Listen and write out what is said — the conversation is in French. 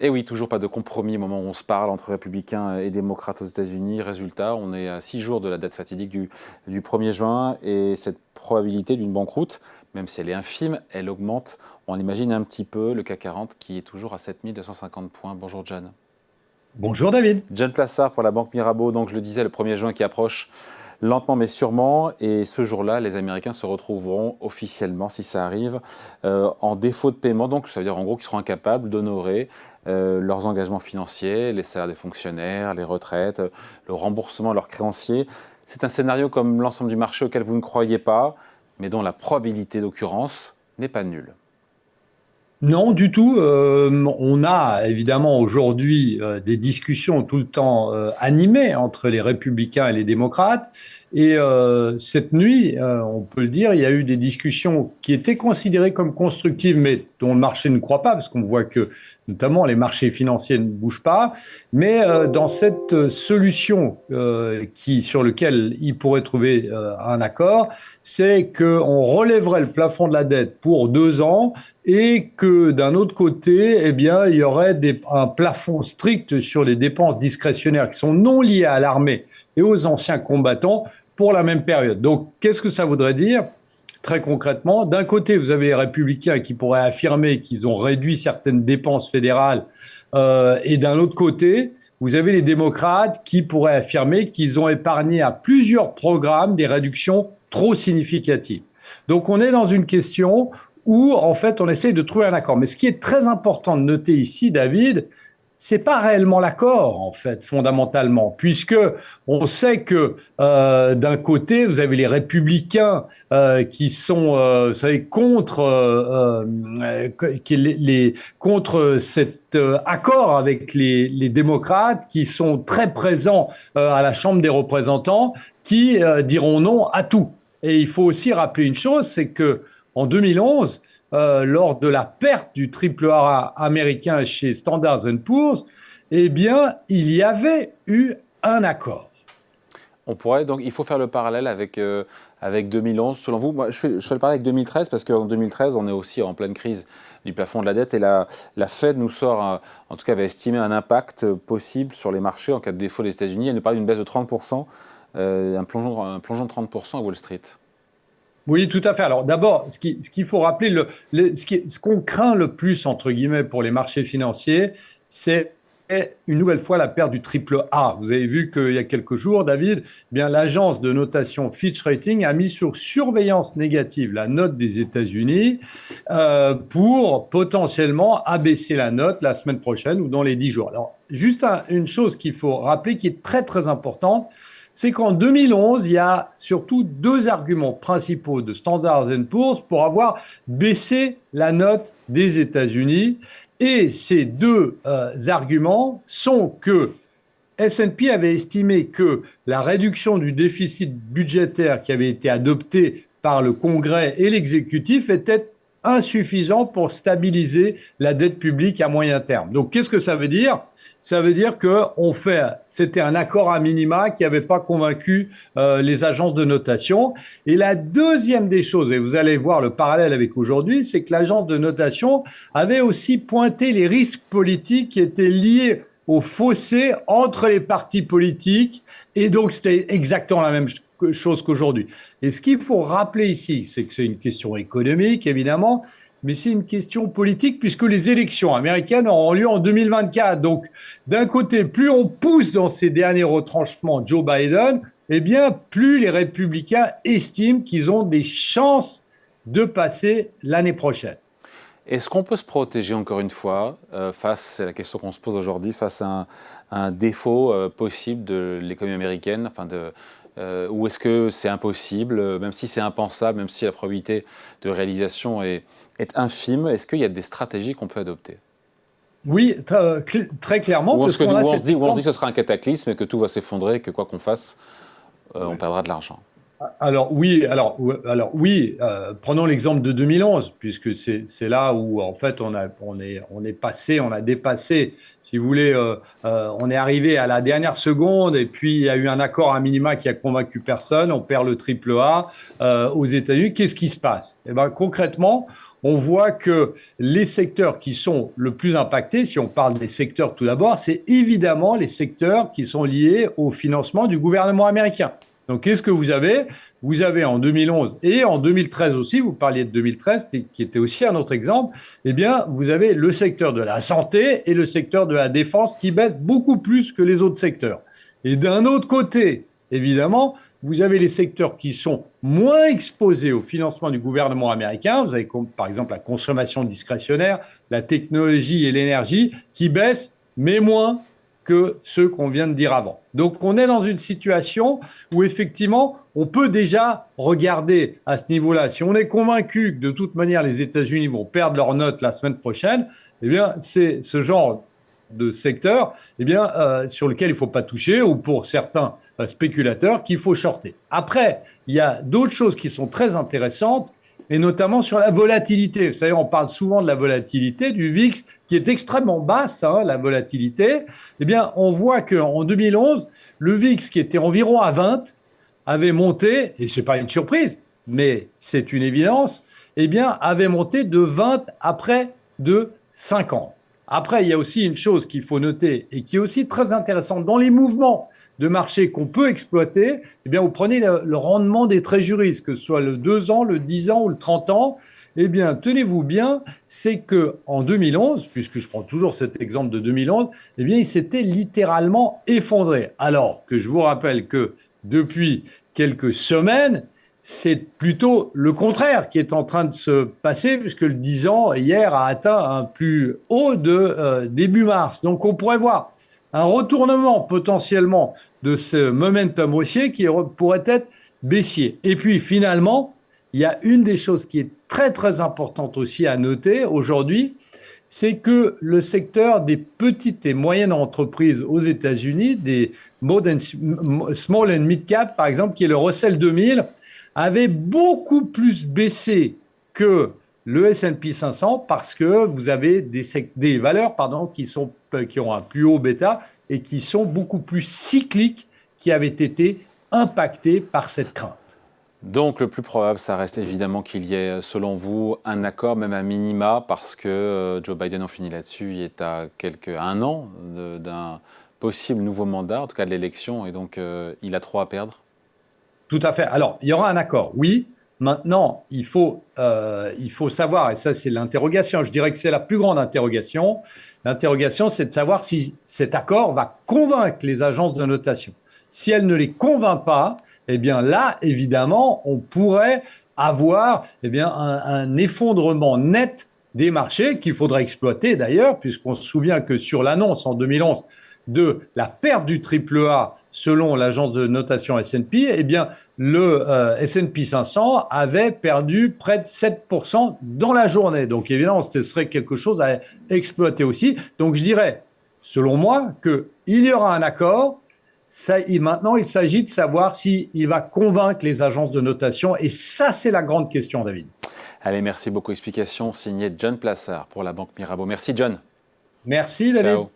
Et oui, toujours pas de compromis au moment où on se parle entre républicains et démocrates aux États-Unis. Résultat, on est à 6 jours de la date fatidique du 1er juin et cette probabilité d'une banqueroute, même si elle est infime, elle augmente. On imagine un petit peu le CAC 40 qui est toujours à 7 250 points. Bonjour John. Bonjour David. John Plassard pour la Banque Mirabeau, donc je le disais, le 1er juin qui approche lentement mais sûrement. Et ce jour-là, les Américains se retrouveront officiellement, si ça arrive, en défaut de paiement. Donc ça veut dire en gros qu'ils seront incapables d'honorer leurs engagements financiers, les salaires des fonctionnaires, les retraites, le remboursement de leurs créanciers. C'est un scénario comme l'ensemble du marché auquel vous ne croyez pas, mais dont la probabilité d'occurrence n'est pas nulle. Non, du tout. On a évidemment aujourd'hui des discussions tout le temps animées entre les républicains et les démocrates. Et cette nuit, on peut le dire, il y a eu des discussions qui étaient considérées comme constructives, mais dont le marché ne croit pas, parce qu'on voit que notamment les marchés financiers ne bougent pas. Mais dans cette solution sur laquelle il pourrait trouver un accord, c'est qu'on relèverait le plafond de la dette pour 2 ans et que d'un autre côté, eh bien, il y aurait un plafond strict sur les dépenses discrétionnaires qui sont non liées à l'armée et aux anciens combattants pour la même période. Donc, qu'est-ce que ça voudrait dire? Très concrètement, d'un côté, vous avez les républicains qui pourraient affirmer qu'ils ont réduit certaines dépenses fédérales, et d'un autre côté, vous avez les démocrates qui pourraient affirmer qu'ils ont épargné à plusieurs programmes des réductions trop significatives. Donc, on est dans une question où, en fait, on essaye de trouver un accord. Mais ce qui est très important de noter ici, David, c'est pas réellement l'accord, en fait, fondamentalement, puisque on sait que d'un côté, vous avez les républicains qui sont, vous savez, contre cet accord avec les démocrates, qui sont très présents à la Chambre des représentants, qui diront non à tout. Et il faut aussi rappeler une chose, c'est que en 2011, lors de la perte du triple A américain chez Standard Poor's, eh bien, il y avait eu un accord. On pourrait donc, il faut faire le parallèle avec 2011. Selon vous, moi, je fais le parallèle avec 2013 parce qu'en 2013, on est aussi en pleine crise du plafond de la dette et la Fed nous sort, en tout cas, avait estimé un impact possible sur les marchés en cas de défaut des États-Unis. Elle nous parle d'une baisse de 30%, un plongeon de 30% à Wall Street. Oui, tout à fait. Alors d'abord, ce qu'il faut rappeler, ce qu'on craint le plus, entre guillemets, pour les marchés financiers, c'est une nouvelle fois la perte du triple A. Vous avez vu qu'il y a quelques jours, David, eh bien l'agence de notation Fitch Rating a mis sur surveillance négative la note des États-Unis pour potentiellement abaisser la note la semaine prochaine ou dans les 10 jours. Alors, juste une chose qu'il faut rappeler qui est très très importante, c'est qu'en 2011, il y a surtout 2 arguments principaux de Standard Poor's pour avoir baissé la note des États-Unis. Et ces deux arguments sont que S&P avait estimé que la réduction du déficit budgétaire qui avait été adoptée par le Congrès et l'exécutif était insuffisant pour stabiliser la dette publique à moyen terme. Donc, qu'est-ce que ça veut dire? Ça veut dire que c'était un accord à minima qui n'avait pas convaincu les agences de notation. Et la deuxième des choses, et vous allez voir le parallèle avec aujourd'hui, c'est que l'agence de notation avait aussi pointé les risques politiques qui étaient liés au fossé entre les partis politiques. Et donc, c'était exactement la même chose qu'aujourd'hui. Et ce qu'il faut rappeler ici, c'est que c'est une question économique, évidemment, mais c'est une question politique puisque les élections américaines auront lieu en 2024. Donc, d'un côté, plus on pousse dans ces derniers retranchements Joe Biden, eh bien, plus les républicains estiment qu'ils ont des chances de passer l'année prochaine. Est-ce qu'on peut se protéger encore une fois face, c'est la question qu'on se pose aujourd'hui, face à un défaut possible de l'économie américaine, ou est-ce que c'est impossible, même si c'est impensable, même si la probabilité de réalisation est infime, est-ce qu'il y a des stratégies qu'on peut adopter? Oui, très clairement, Ou on parce se, qu'on a ou on se cet dit, ou on se dit exemple. que ce sera un cataclysme et que tout va s'effondrer, que quoi qu'on fasse, on perdra de l'argent. Prenons l'exemple de 2011, puisque c'est là où en fait on a dépassé, si vous voulez, on est arrivé à la dernière seconde et puis il y a eu un accord à minima qui a convaincu personne, on perd le triple A aux États-Unis. Qu'est-ce qui se passe? Eh ben, concrètement, on voit que les secteurs qui sont le plus impactés, si on parle des secteurs tout d'abord, c'est évidemment les secteurs qui sont liés au financement du gouvernement américain. Donc, qu'est-ce que vous avez? Vous avez en 2011 et en 2013 aussi, vous parliez de 2013, qui était aussi un autre exemple, eh bien, vous avez le secteur de la santé et le secteur de la défense qui baissent beaucoup plus que les autres secteurs. Et d'un autre côté, évidemment, vous avez les secteurs qui sont moins exposés au financement du gouvernement américain. Vous avez par exemple la consommation discrétionnaire, la technologie et l'énergie qui baissent, mais moins que ceux qu'on vient de dire avant. Donc on est dans une situation où effectivement on peut déjà regarder à ce niveau-là. Si on est convaincu que de toute manière les États-Unis vont perdre leur note la semaine prochaine, eh bien c'est ce genre de secteur sur lequel il ne faut pas toucher, ou pour certains spéculateurs qu'il faut shorter. Après, il y a d'autres choses qui sont très intéressantes, et notamment sur la volatilité. Vous savez, on parle souvent de la volatilité du VIX, qui est extrêmement basse, la volatilité. Eh bien, on voit qu'en 2011, le VIX, qui était environ à 20, avait monté, et ce n'est pas une surprise, mais c'est une évidence, avait monté de 20 à près de 50. Après, il y a aussi une chose qu'il faut noter et qui est aussi très intéressante dans les mouvements de marché qu'on peut exploiter. Vous prenez le rendement des treasuries, que ce soit le 2 ans, le 10 ans ou le 30 ans. Tenez-vous bien, c'est qu'en 2011, puisque je prends toujours cet exemple de 2011, il s'était littéralement effondré. Alors que je vous rappelle que depuis quelques semaines, c'est plutôt le contraire qui est en train de se passer, puisque le 10 ans, hier, a atteint un plus haut de début mars. Donc, on pourrait voir un retournement potentiellement de ce momentum haussier qui pourrait être baissier. Et puis, finalement, il y a une des choses qui est très, très importante aussi à noter aujourd'hui, c'est que le secteur des petites et moyennes entreprises aux États-Unis, des small and mid cap, par exemple, qui est le Russell 2000, avait beaucoup plus baissé que le S&P 500 parce que vous avez des valeurs qui ont un plus haut bêta et qui sont beaucoup plus cycliques, qui avaient été impactées par cette crainte. Donc le plus probable, ça reste évidemment qu'il y ait, selon vous, un accord, même à minima, parce que Joe Biden, on finit là-dessus, il est à un an d'un possible nouveau mandat, en tout cas de l'élection, et donc il a trop à perdre. Tout à fait. Alors, il y aura un accord, oui. Maintenant, il faut savoir, et ça c'est l'interrogation, je dirais que c'est la plus grande interrogation. L'interrogation, c'est de savoir si cet accord va convaincre les agences de notation. Si elle ne les convainc pas, là, évidemment, on pourrait avoir un effondrement net des marchés qu'il faudra exploiter d'ailleurs, puisqu'on se souvient que sur l'annonce en 2011 de la perte du triple A selon l'agence de notation S&P, le S&P 500 avait perdu près de 7% dans la journée. Donc évidemment, ce serait quelque chose à exploiter aussi. Donc je dirais, selon moi, qu'il y aura un accord. Maintenant, il s'agit de savoir s'il va convaincre les agences de notation. Et ça, c'est la grande question, David. Allez, merci beaucoup. Explication signée John Plassard pour la Banque Mirabeau. Merci, John. Merci, David. Ciao.